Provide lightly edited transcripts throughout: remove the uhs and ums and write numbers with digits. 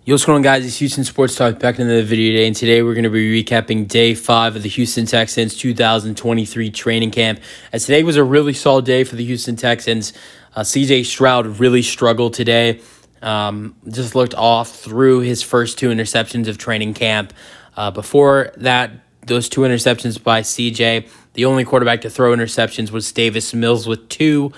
Yo, what's going on, guys? It's Houston Sports Talk back in the video today, and today we're going to be recapping Day 5 of the Houston Texans 2023 training camp. As today was a really solid day for the Houston Texans. CJ Stroud really struggled today. Just looked off through his first two interceptions of training camp. Before that, those two interceptions by CJ, the only quarterback to throw interceptions was Davis Mills with 2.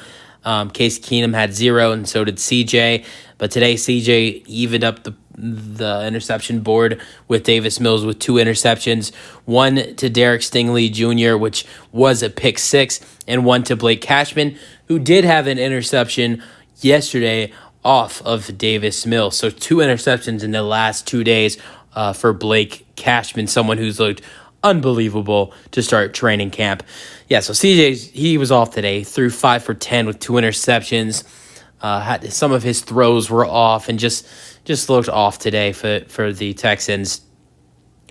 Case Keenum had 0, and so did CJ. But today, CJ evened up the interception board with Davis Mills with 2 interceptions, one to Derek Stingley Jr., which was a pick 6, and one to Blake Cashman, who did have an interception yesterday off of Davis Mills. So 2 interceptions in the last 2 days for Blake Cashman, someone who's looked unbelievable to start training camp. Yeah, so he was off today, threw 5 for 10 with 2 interceptions. Some of his throws were off and just looked off today for the Texans.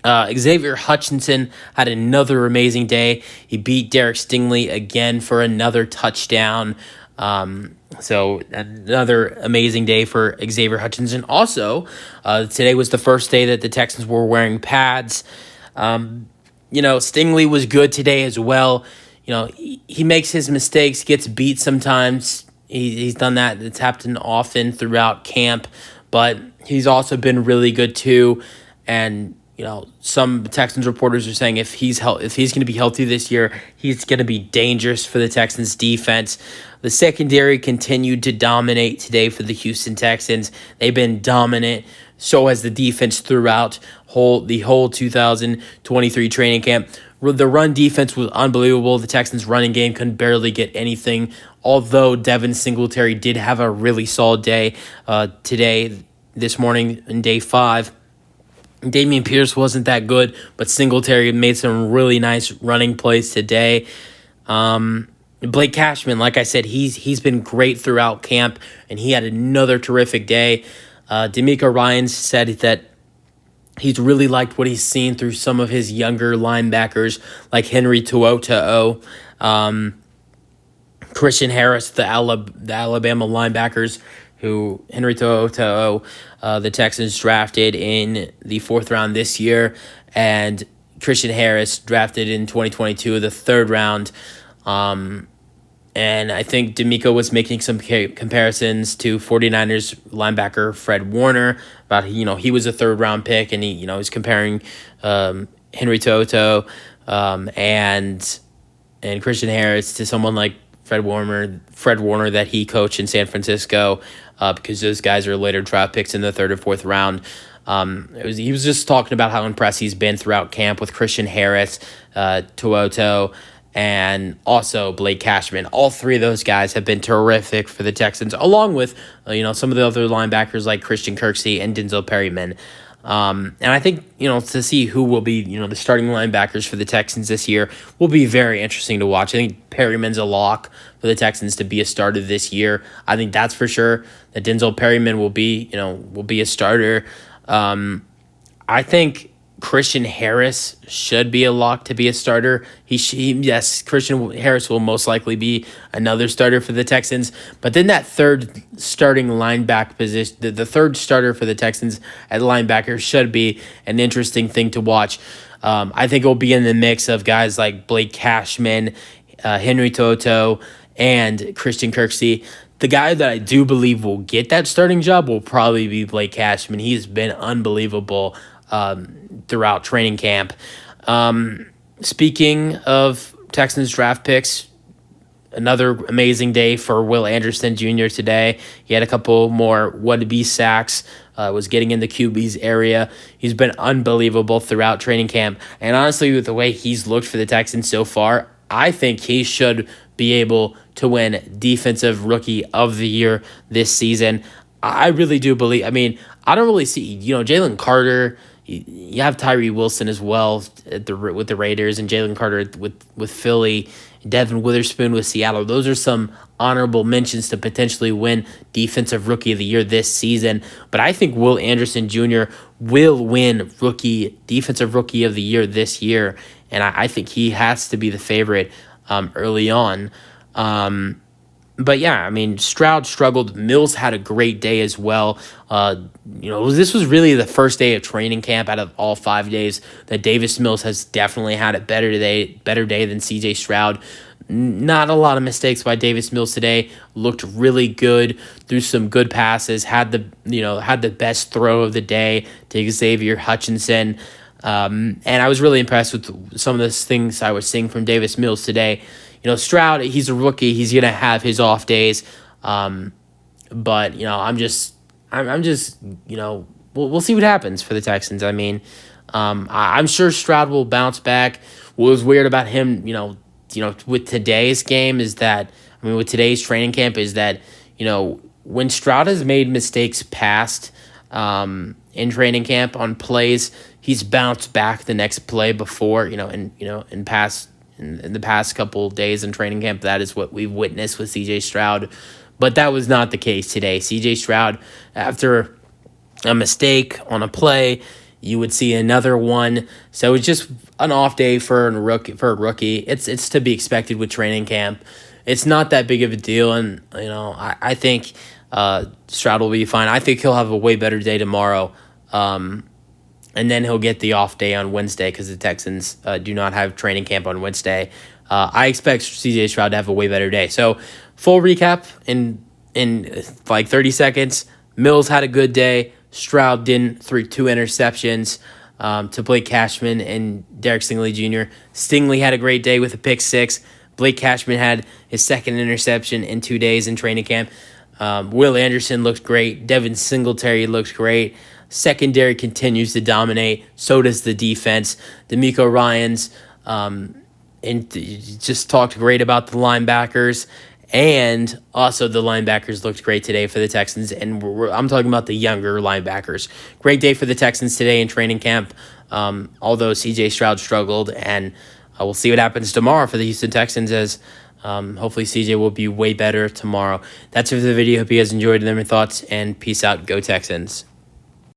Xavier Hutchinson had another amazing day. He beat Derek Stingley again for another touchdown. So another amazing day for Xavier Hutchinson. Also, today was the first day that the Texans were wearing pads. Stingley was good today as well. He makes his mistakes, gets beat sometimes. He's done that. It's happened often throughout camp, but he's also been really good too. And some Texans reporters are saying if he's going to be healthy this year, he's going to be dangerous for the Texans defense. The secondary continued to dominate today for the Houston Texans. They've been dominant. So has the defense throughout the whole 2023 training camp. The run defense was unbelievable. The Texans' running game couldn't barely get anything, although Devin Singletary did have a really solid day this morning in Day 5. Dameon Pierce wasn't that good, but Singletary made some really nice running plays today. Blake Cashman, like I said, he's been great throughout camp, and he had another terrific day. D'Amico Ryans said that he's really liked what he's seen through some of his younger linebackers like Henry To'oTo'o, Christian Harris, the Alabama linebackers, who Henry To'oTo'o, the Texans drafted in the 4th round this year, and Christian Harris drafted in 2022, the 3rd round. And I think D'Amico was making some comparisons to 49ers linebacker Fred Warner about, he was a 3rd round pick, and he's comparing Henry To'oTo'o and Christian Harris to someone like Fred Warner that he coached in San Francisco, because those guys are later draft picks in the 3rd or 4th round. He was just talking about how impressed he's been throughout camp with Christian Harris, To'oTo'o, and also Blake Cashman. All 3 of those guys have been terrific for the Texans, along with some of the other linebackers like Christian Kirksey and Denzel Perryman. And I think to see who will be the starting linebackers for the Texans this year will be very interesting to watch. I think Perryman's a lock for the Texans to be a starter this year. I think that's for sure that Denzel Perryman will be a starter. I think Christian Harris should be a lock to be a starter. Yes, Christian Harris will most likely be another starter for the Texans. But then that 3rd starting linebacker position, the 3rd starter for the Texans at linebacker should be an interesting thing to watch. I think it will be in the mix of guys like Blake Cashman, Henry To'oTo'o, and Christian Kirksey. The guy that I do believe will get that starting job will probably be Blake Cashman. He's been unbelievable throughout training camp. Speaking of Texans draft picks, another amazing day for Will Anderson Jr. today. He had a couple more would-be sacks, was getting in the QB's area. He's been unbelievable throughout training camp. And honestly, with the way he's looked for the Texans so far, I think he should be able to win Defensive Rookie of the Year this season. I really do believe. I don't really see, Jalen Carter. You have Tyree Wilson as well with the Raiders, and Jalen Carter with Philly, Devin Witherspoon with Seattle. Those are some honorable mentions to potentially win Defensive Rookie of the Year this season. But I think Will Anderson Jr. will win Defensive Rookie of the Year this year, and I think he has to be the favorite early on. But yeah, I mean, Stroud struggled. Mills had a great day as well. This was really the first day of training camp out of all 5 days that Davis Mills has definitely had a better day than C.J. Stroud. Not a lot of mistakes by Davis Mills today. Looked really good. Threw some good passes. Had the best throw of the day to Xavier Hutchinson. And I was really impressed with some of the things I was seeing from Davis Mills today. Stroud, he's a rookie. He's gonna have his off days, but I'm just we'll see what happens for the Texans. I mean, I'm sure Stroud will bounce back. What was weird about him, with today's game is that with today's training camp is that when Stroud has made mistakes past in training camp on plays, he's bounced back the next play before in the past couple days in training camp. That is what we've witnessed with C.J. Stroud. But that was not the case today. C.J. Stroud, after a mistake on a play, you would see another one. So it's just an off day for a rookie. It's to be expected with training camp. It's not that big of a deal, and I think Stroud will be fine. I think he'll have a way better day tomorrow. And then he'll get the off day on Wednesday because the Texans do not have training camp on Wednesday. I expect C.J. Stroud to have a way better day. So, full recap in like 30 seconds. Mills had a good day. Stroud didn't, threw 2 interceptions to Blake Cashman and Derek Stingley Jr. Stingley had a great day with a pick 6. Blake Cashman had his second interception in 2 days in training camp. Will Anderson looked great. Devin Singletary looked great. Secondary continues to dominate. So does the defense. D'Amico Ryans and just talked great about the linebackers. And also the linebackers looked great today for the Texans. And I'm talking about the younger linebackers. Great day for the Texans today in training camp, although C.J. Stroud struggled. And we'll see what happens tomorrow for the Houston Texans as hopefully CJ will be way better tomorrow. That's it for the video. Hope you guys enjoyed. Let me know your thoughts, and peace out. Go Texans.